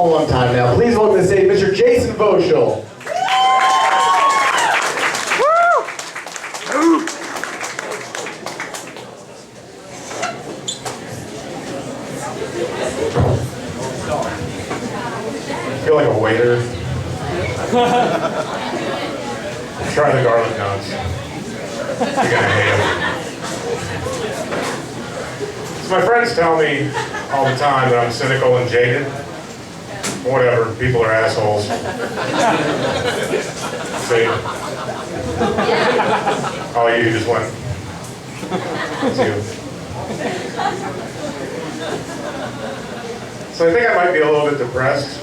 long time now. Please welcome to the stage Mr. Jason Voshall. I feel like a waiter. Try the garlic knots. You're gonna hate them. So my friends tell me all the time that I'm cynical and jaded. Whatever, people are assholes. See? Oh, you just went. It's you. So I think I might be a little bit depressed.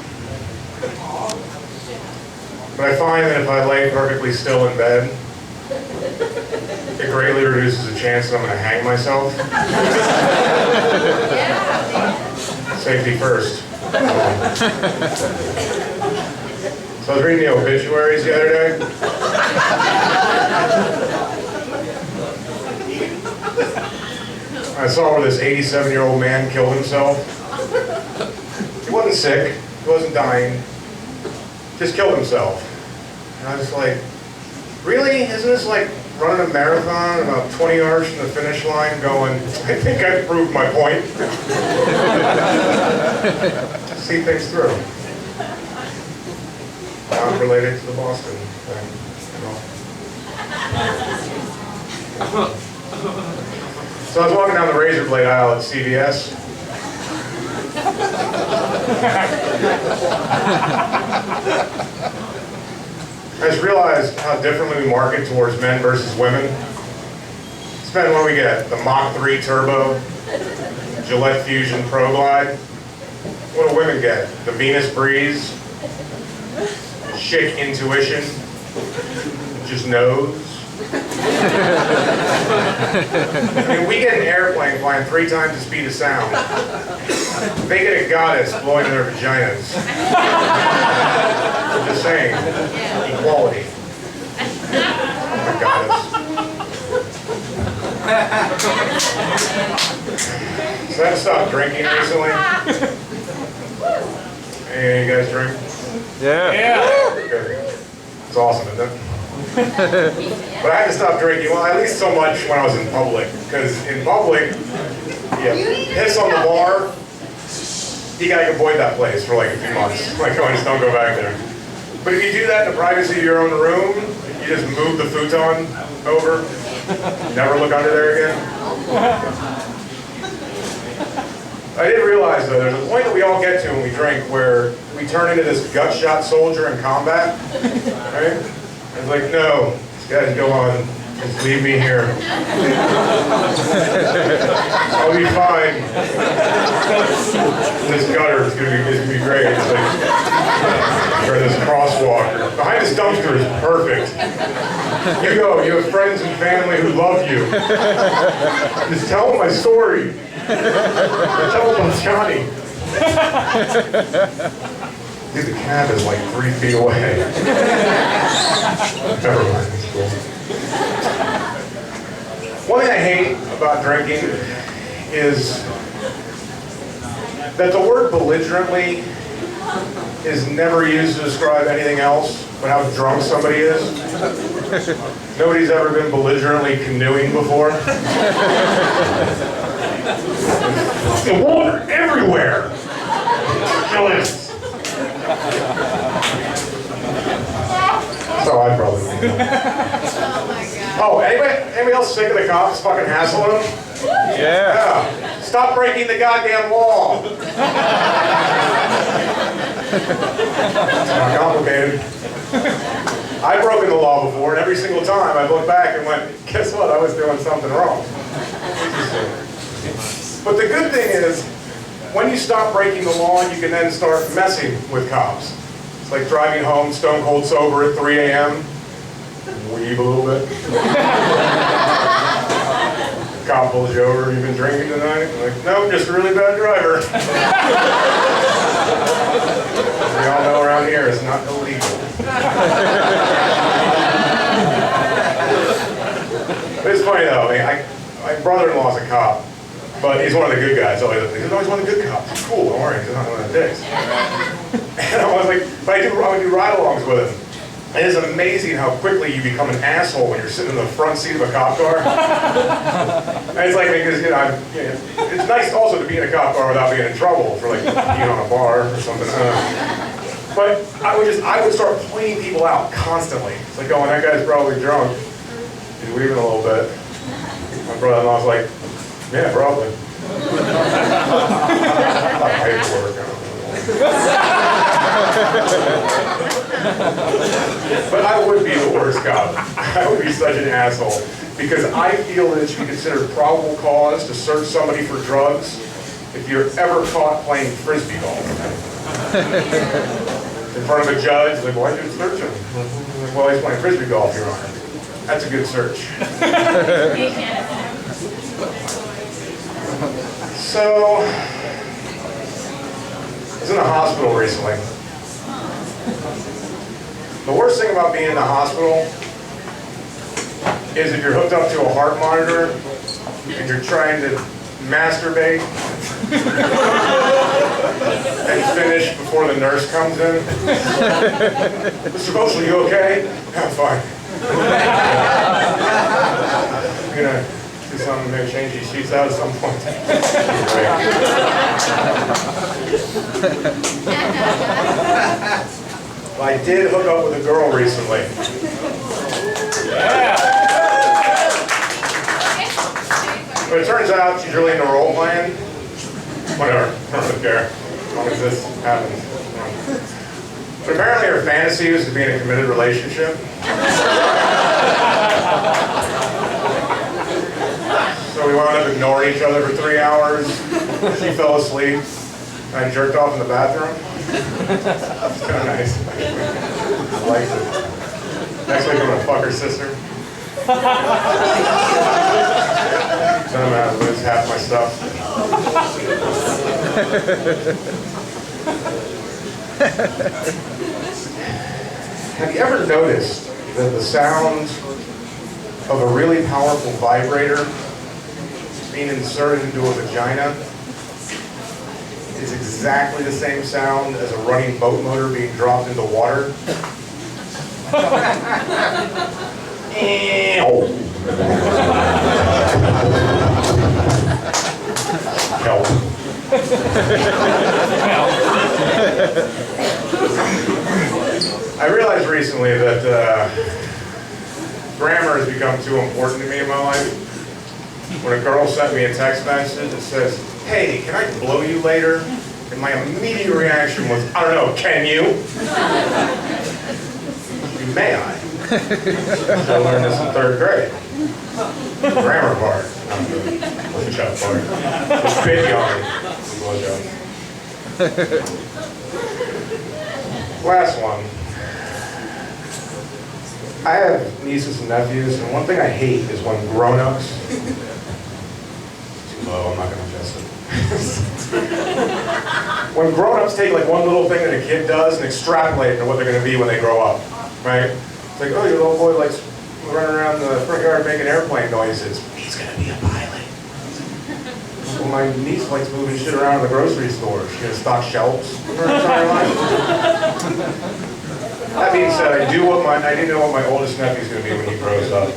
But I find that if I lay perfectly still in bed, it greatly reduces the chance that I'm going to hang myself. Safety first. So I was reading the obituaries the other day. I saw where this 87-year-old man killed himself. He wasn't sick, he wasn't dying, just killed himself. And I was like, really? Isn't this like running a marathon about 20 yards from the finish line going, I think I've proved my point. See things through. Not related to the Boston thing at all. So I was walking down the razor blade aisle at CVS. I just realized how differently we market towards men versus women. Spend what we get, the Mach 3 Turbo, Gillette Fusion Pro Glide. What do women get? The Venus Breeze, Chic Intuition, just knows. I mean, we get an airplane flying 3 times the speed of sound. They get a goddess blowing in their vaginas. I'm just saying, equality. Oh my goddess. So I had to stop drinking recently. Hey, you guys drink? Yeah. Good. It's awesome, isn't it? But I had to stop drinking, well, at least so much when I was in public. Because in public, piss on the bar, you gotta avoid that place for like a few months. Like, oh, just don't go back there. But if you do that in the privacy of your own room, you just move the futon over, never look under there again. I didn't realize though, there's a point that we all get to when we drink where we turn into this gut shot soldier in combat, right? It's like, no, you guys go on, just leave me here. I'll be fine. This gutter is gonna be great. It's like, or this crosswalk. Behind this dumpster is perfect. You go, you have friends and family who love you. Just tell them my story. Tell them about Johnny. Dude, the cab is like 3 feet away. Never mind, it's cool. One thing I hate about drinking is that the word belligerently is never used to describe anything else but how drunk somebody is. Nobody's ever been belligerently canoeing before. The water everywhere. Ridiculous. So I'd probably do. Oh, anybody else sick of the cops fucking hassling them? Yeah. Stop breaking the goddamn wall. It's not complicated. I've broken the law before, and every single time I look back and went, guess what? I was doing something wrong. But the good thing is, when you stop breaking the law, you can then start messing with cops. It's like driving home stone cold sober at 3 a.m. Weave a little bit. Cop pulls you over, you've been drinking tonight? I'm like, nope, just a really bad driver. We all know around here it's not illegal. But it's funny though, my brother-in-law's a cop. But he's one of the good guys. He's always one of the good cops. He's cool, don't worry, he's not one of the dicks. But I would do ride-alongs with him. It is amazing how quickly you become an asshole when you're sitting in the front seat of a cop car. And it's like, because, it's nice also to be in a cop car without being in trouble for like being on a bar or something. But I would start pointing people out constantly. It's like, oh, that guy's probably drunk. He's weaving a little bit. My brother-in-law was like, yeah, probably. Paperwork, I don't know. But I would be the worst cop. I would be such an asshole. Because I feel that it should be considered probable cause to search somebody for drugs if you're ever caught playing frisbee golf. In front of a judge, like, why'd you search him? Well, he's playing frisbee golf, Your Honor. That's a good search. So, I was in the hospital recently. The worst thing about being in the hospital is if you're hooked up to a heart monitor and you're trying to masturbate and finish before the nurse comes in. Mr. Voshall, you okay? I'm fine. I'm gonna do something, maybe change these sheets out at some point. I did hook up with a girl recently. Yeah. But it turns out she's really into role playing. Whatever, I don't care. As long as this happens. But apparently her fantasy was to be in a committed relationship. So we wound up ignoring each other for 3 hours. She fell asleep. I jerked off in the bathroom. It's kind of nice. I like it. Next week I'm going to fuck her sister. Then I'm going to lose half my stuff. Have you ever noticed that the sound of a really powerful vibrator being inserted into a vagina is exactly the same sound as a running boat motor being dropped into water? I realized recently that grammar has become too important to me in my life. When a girl sent me a text message that says, "Hey, can I blow you later?" And my immediate reaction was, I don't know, can you? May I? I learned this in 3rd grade. The grammar part, not the blowjob part. The spit yarn, the blowjob. Last one. I have nieces and nephews, and one thing I hate is when grown-ups, too low, I'm not going to adjust it. When grown-ups take like one little thing that a kid does and extrapolate it into what they're going to be when they grow up, right? It's like, oh, your little boy likes running around the front yard making airplane noises. He's going to be a pilot. Well, my niece likes moving shit around in the grocery store. She's going to stock shelves for her entire life. That being said, I do know what my oldest nephew's going to be when he grows up.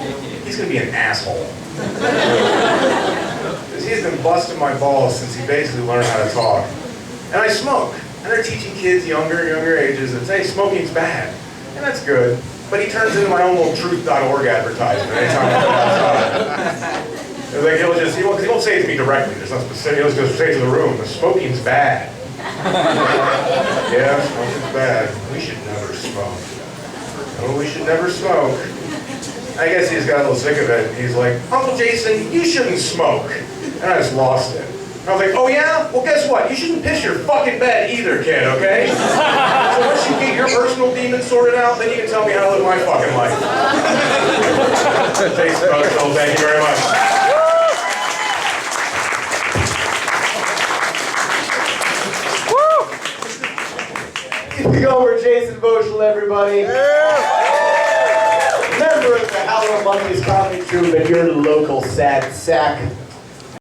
He's going to be an asshole. Because he's been busting my balls since he basically learned how to talk. And I smoke. And they're teaching kids younger ages that say smoking's bad. And that's good. But he turns into my own little truth.org advertisement anytime I go outside. It's like he won't say it to me directly. There's not specific. He'll just say to the room, smoking's bad. Yeah, smoking's bad. We should never smoke. Oh, we should never smoke. I guess he's got a little sick of it. He's like, Uncle Jason, you shouldn't smoke. And I just lost it. I was like, oh yeah? Well, guess what? You shouldn't piss your fucking bed either, kid, okay? So once you get your personal demons sorted out, then you can tell me how to live my fucking life. Jason Voshall, thank you very much. Give it over Jason Voshall, everybody. Member of the Howler Monkeys Comedy Troupe and your local sad sack.